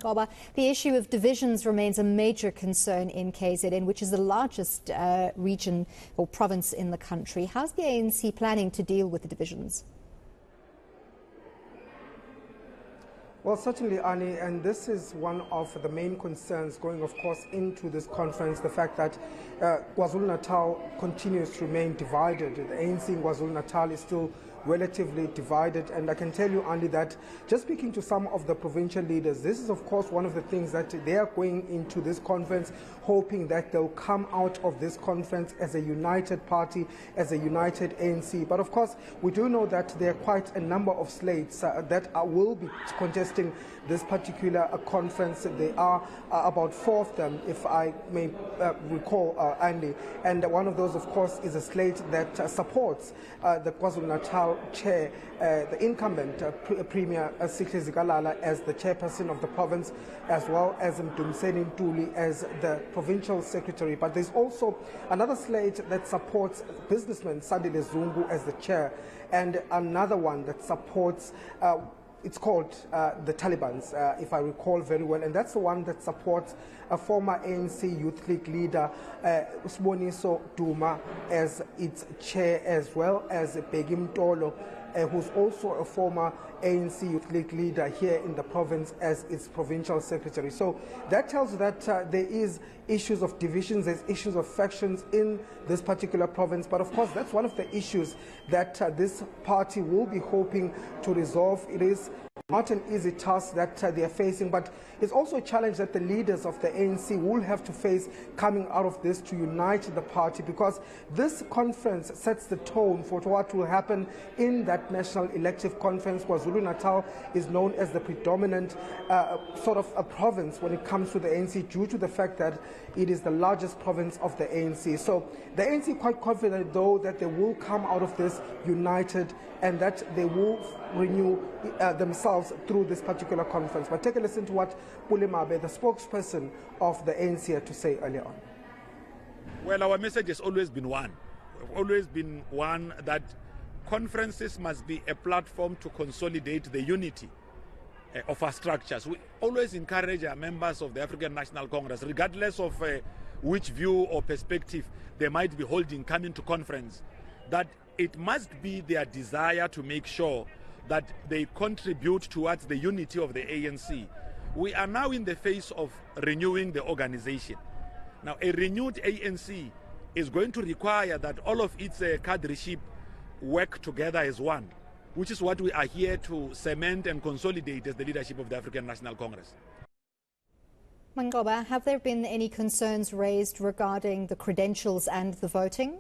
Mangoba, the issue of divisions remains a major concern in KZN, which is the largest region or province in the country. How's the ANC planning to deal with the divisions? Well, certainly, Annie, and this is one of the main concerns going, of course, into this conference, the fact that KwaZulu Natal continues to remain divided. The ANC in KwaZulu Natal is still relatively divided, and I can tell you, Andy, that just speaking to some of the provincial leaders, this is of course one of the things that they are going into this conference hoping that they'll come out of this conference as a united party, as a united ANC. But of course we do know that there are quite a number of slates that will be contesting this particular conference. There are about 4 of them, if I may recall, Andy, and one of those of course is a slate that supports the KwaZulu Natal chair, the incumbent Premier Sihle Zikalala as the chairperson of the province, as well as Mdumiseni Ntuli as the provincial secretary. But there's also another slate that supports businessman Sandile Zungu as the chair, and another one that supports it's called the Taliban's, if I recall very well, and that's the one that supports a former ANC Youth League leader, Usboniso Duma, as its chair, as well as Begim Tolo, who's also a former ANC Youth League leader here in the province, as its provincial secretary. So that tells you that there is issues of divisions, there's issues of factions in this particular province. But of course, that's one of the issues that this party will be hoping to resolve. It is not an easy task that they are facing, but it's also a challenge that the leaders of the ANC will have to face coming out of this to unite the party, because this conference sets the tone for what will happen in that national elective conference. KwaZulu Natal is known as the predominant sort of a province when it comes to the ANC, due to the fact that it is the largest province of the ANC. So the ANC quite confident, though, that they will come out of this united and that they will renew themselves through this particular conference. But take a listen to what Pulimabe, the spokesperson of the ANC, had to say earlier on. Well, our message has always been one. We've always been one, that conferences must be a platform to consolidate the unity of our structures. We always encourage our members of the African National Congress, regardless of which view or perspective they might be holding coming to conference, that it must be their desire to make sure that they contribute towards the unity of the ANC. We are now in the phase of renewing the organization. Now, a renewed ANC is going to require that all of its cadreship work together as one, which is what we are here to cement and consolidate as the leadership of the African National Congress. Mangoba, have there been any concerns raised regarding the credentials and the voting?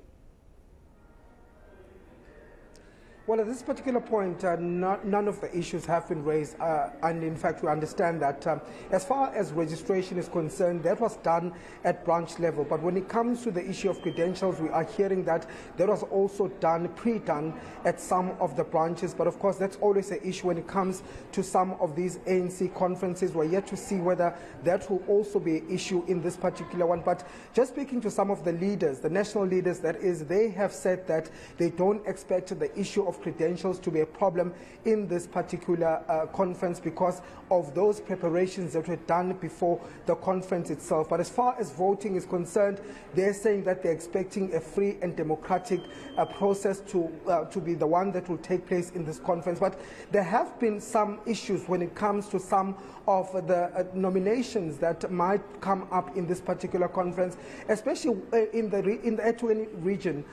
Well, at this particular point, none of the issues have been raised, and in fact we understand that as far as registration is concerned, that was done at branch level. But when it comes to the issue of credentials, we are hearing that that was also pre-done at some of the branches. But of course, that's always an issue when it comes to some of these ANC conferences. We're yet to see whether that will also be an issue in this particular one. But just speaking to some of the leaders, the national leaders, that is, they have said that they don't expect the issue of credentials to be a problem in this particular conference, because of those preparations that were done before the conference itself. But as far as voting is concerned, they're saying that they're expecting a free and democratic process to be the one that will take place in this conference. But there have been some issues when it comes to some of the nominations that might come up in this particular conference, especially in the eThekwini region,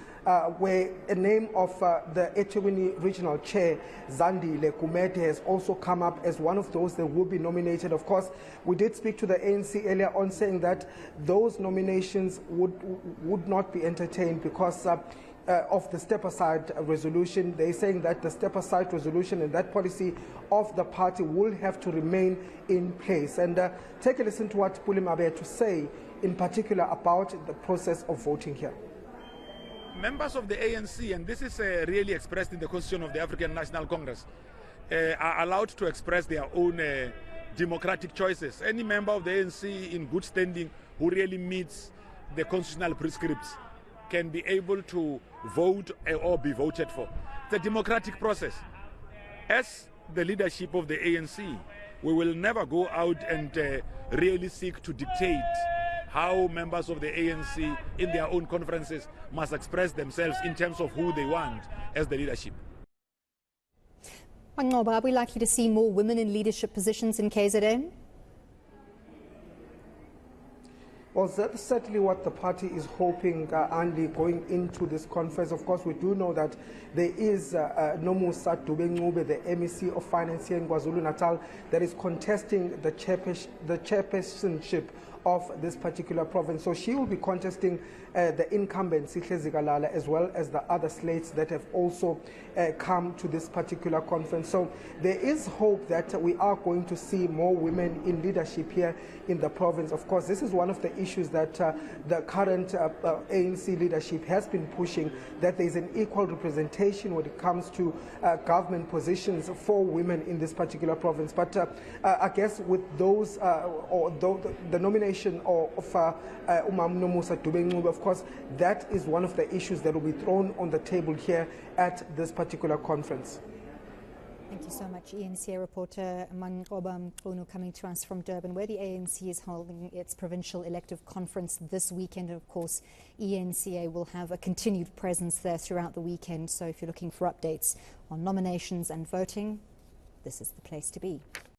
where a name of the eThekwini regional chair, Zandile Kumete, has also come up as one of those that will be nominated. Of course, we did speak to the ANC earlier on, saying that those nominations would not be entertained because of the step-aside resolution. They're saying that the step-aside resolution and that policy of the party will have to remain in place. And take a listen to what Pulimabe had to say in particular about the process of voting here. Members of the ANC, and this is really expressed in the Constitution of the African National Congress, are allowed to express their own democratic choices. Any member of the ANC in good standing who really meets the constitutional prescripts can be able to vote or be voted for. It's a democratic process. As the leadership of the ANC, we will never go out and really seek to dictate how members of the ANC in their own conferences must express themselves in terms of who they want as the leadership. Manqoba, are we likely to see more women in leadership positions in KZN? Well, that's certainly what the party is hoping, Andy, going into this conference. Of course, we do know that there is Nomusa Dube-Ncube, the MEC of Finance here in KwaZulu Natal, that is contesting the chairpersonship of this particular province. So she will be contesting the incumbent Sihle Zikalala, as well as the other slates that have also come to this particular conference. So there is hope that we are going to see more women in leadership here in the province. Of course, this is one of the issues that the current ANC leadership has been pushing, that there is an equal representation when it comes to government positions for women in this particular province. But I guess with those, the nomination of Umam Nomusa Dube-Ncube, of course, that is one of the issues that will be thrown on the table here at this particular conference. Thank you so much, ANC reporter Manqoba coming to us from Durban, where the ANC is holding its provincial elective conference this weekend. And of course, ENCA will have a continued presence there throughout the weekend. So if you're looking for updates on nominations and voting, this is the place to be.